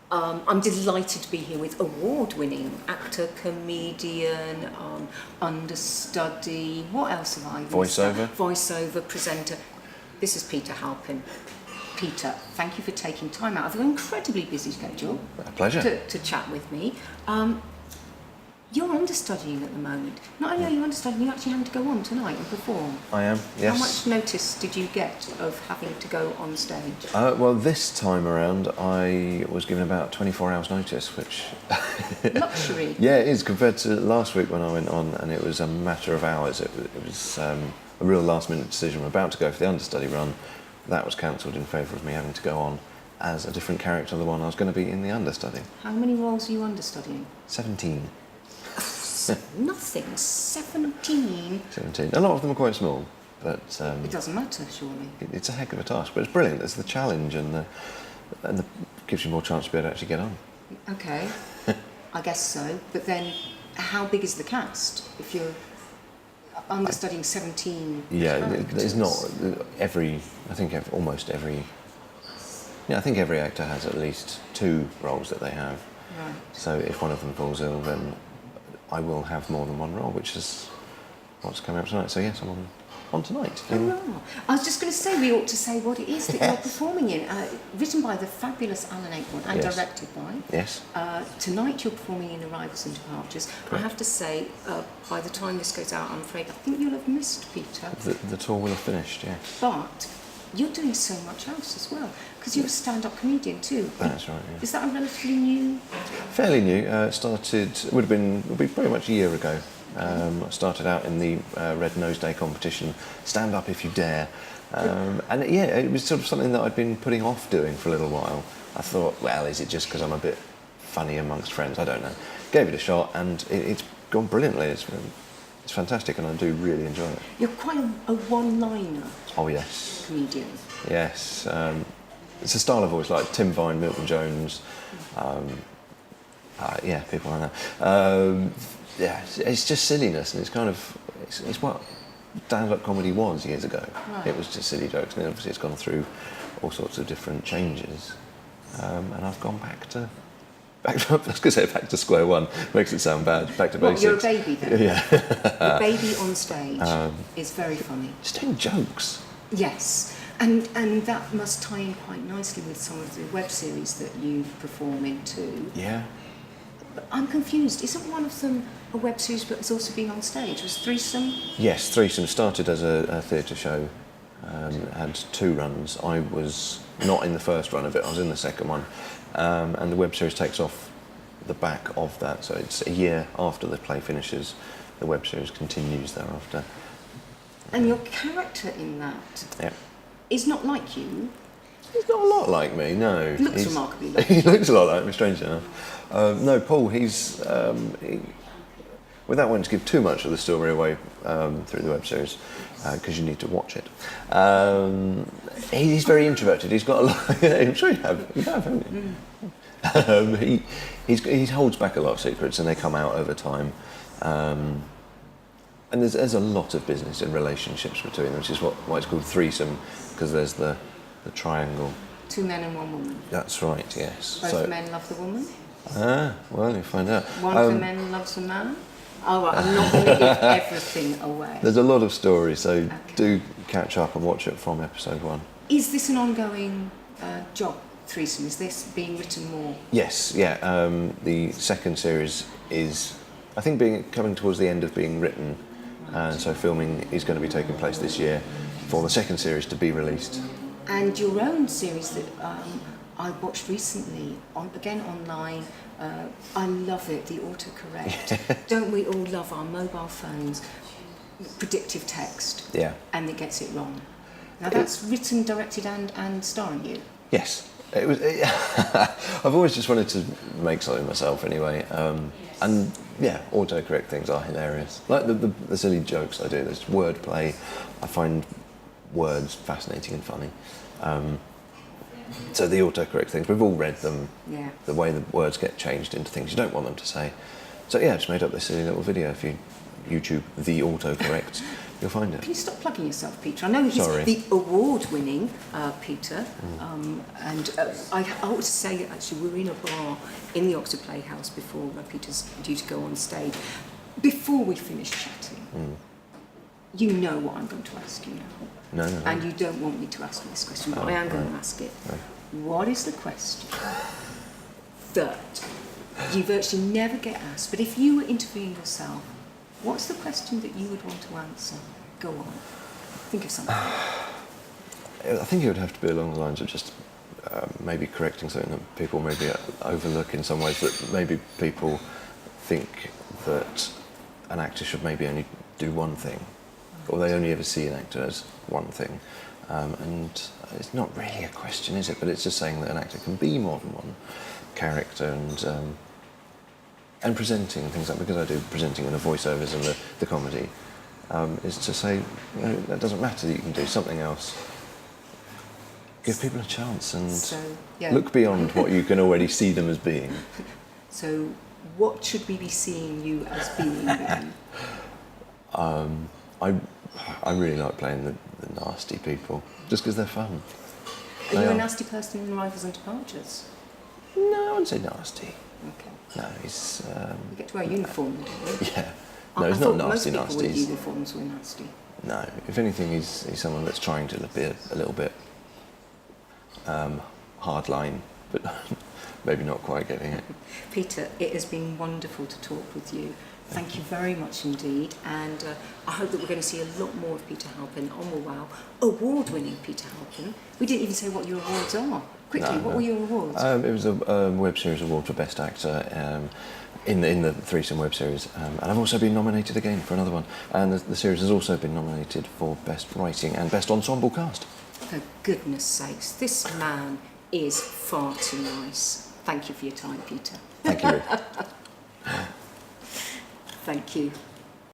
I'm delighted to be here with award-winning actor, comedian, understudy. What else have I? Voiceover. Voiceover presenter. This is Peter Halpin. Peter, thank you for taking time out of your incredibly busy schedule. A pleasure. To chat with me. You're understudying at the moment. Not only are you understudying, you're actually having to go on tonight and perform. I am, yes. How much notice did you get of having to go on stage? Well, this time around, I was given about 24 hours notice, which... Luxury. Yeah, it is, compared to last week when I went on, and it was a matter of hours. It was a real last-minute decision. I'm about to go for the understudy run. That was cancelled in favour of me having to go on as a different character to the one I was going to be in the understudy. How many roles are you understudying? 17. Nothing. 17. 17. A lot of them are quite small, but... it doesn't matter, surely. It's a heck of a task, but it's brilliant. There's the challenge and gives you more chance to be able to actually get on. Okay, I guess so. But then, how big is the cast if you're understudying 17 characters? There's not every... I think almost every... Yeah, I think every actor has at least 2 roles that they have. Right. So if one of them falls ill, then I will have more than one role, which is what's coming up tonight. So yes, I'm on tonight. Oh, I was just going to say, we ought to say what it is that you're performing in. Written by the fabulous Alan Ayckbourn and Yes. directed by. Yes. Tonight you're performing in Arrivals and Departures. Correct. I have to say, by the time this goes out, I'm afraid, I think you'll have missed Peter. The tour will have finished, yes. But you're doing so much else as well, because you're a stand-up comedian too. That's right, yeah. Is that a relatively new? Fairly new. It would be pretty much a year ago. I started out in the Red Nose Day competition, Stand Up If You Dare. And yeah, it was sort of something that I'd been putting off doing for a little while. I thought, well, is it just because I'm a bit funny amongst friends? I don't know. Gave it a shot, and it's gone brilliantly. It's fantastic, and I do really enjoy it. You're quite a one-liner Oh, yes. comedian. Yes. It's a style of voice like Tim Vine, Milton Jones, yeah, people like that. Yeah, it's just silliness, and it's what stand-up comedy was years ago. Right. It was just silly jokes, and obviously it's gone through all sorts of different changes. And I've gone back to I was going to say back to square one. Makes it sound bad. Back to basics. You're a baby then? Yeah. The baby on stage is very funny. Just doing jokes. Yes, and that must tie in quite nicely with some of the web series that you perform into. Yeah. But I'm confused. Isn't one of them a web series but has also been on stage? Was Threesome? Yes, Threesome started as a theatre show. Had 2 runs. I was not in the first run of it. I was in the second one. And the web series takes off the back of that. So it's a year after the play finishes. The web series continues thereafter. And your character in that is not like you. He's not a lot like me, no. He looks remarkably like He looks a lot like me, strangely enough. No, Paul, without wanting to give too much of the story away through the web series, because you need to watch it. He's very introverted. He's got a lot. I'm sure you have, haven't you? He holds back a lot of secrets, and they come out over time. And there's a lot of business in relationships between them, which is why it's called Threesome, because there's the triangle. 2 men and 1 woman. That's right. Yes. Both the men love the woman. Well, you'll find out. One of the men loves the man. Oh, right, I'm not going to give everything away. There's a lot of stories, so do catch up and watch it from episode 1. Is this an ongoing job, Threesome? Is this being written more? Yes, yeah. The second series is, I think, coming towards the end of being written, and so filming is going to be taking place this year for the second series to be released. And your own series that I watched recently, again online, I love it, the autocorrect. Don't we all love our mobile phones? Predictive text. Yeah. And it gets it wrong. Now that's written, directed and starring you. Yes. I've always just wanted to make something myself anyway. And yeah, autocorrect things are hilarious. Like the silly jokes I do, there's wordplay. I find words fascinating and funny. So the autocorrect things, we've all read them. Yeah. The way the words get changed into things you don't want them to say. So yeah, I just made up this silly little video. If you YouTube the autocorrect, You'll find it. Can you stop plugging yourself, Peter? I know he's Sorry. the award-winning Peter, and I ought to say that actually we were in a bar in the Oxford Playhouse before Peter's due to go on stage. Before we finish chatting, you know what I'm going to ask you now. No. And you don't want me to ask you this question, but I am going to ask it. Right. What is the question that you virtually never get asked, but if you were interviewing yourself, what's the question that you would want to answer? Go on. Think of something. I think it would have to be along the lines of just maybe correcting something that people maybe overlook in some ways, that maybe people think that an actor should maybe only do one thing, or they only ever see an actor as one thing. And it's not really a question, is it? But it's just saying that an actor can be more than one character, and presenting things like, because I do presenting and the voiceovers and the comedy, is to say, you know, that doesn't matter that you can do something else. Give people a chance and look beyond what you can already see them as being. So, what should we be seeing you as being then? I really like playing the nasty people, just because they're fun. Are you a nasty person in Arrivals and Departures? No, I wouldn't say nasty. Okay. No, he's... You get to wear a uniform, don't you? Yeah. No, he's not nasty. Most people with uniforms were nasty. No, if anything, he's someone that's trying to be a little bit hardline, but maybe not quite getting it. Peter, it has been wonderful to talk with you. Thank you very much indeed, and I hope that we're going to see a lot more of Peter Halpin on the WOW. Award-winning Peter Halpin. We didn't even say what your awards are. Quickly, what were your awards? It was a web series award for Best Actor in the Threesome web series, and I've also been nominated again for another one. And the series has also been nominated for Best Writing and Best Ensemble Cast. For goodness sakes, this man is far too nice. Thank you for your time, Peter. Thank you, Ruth. Thank you.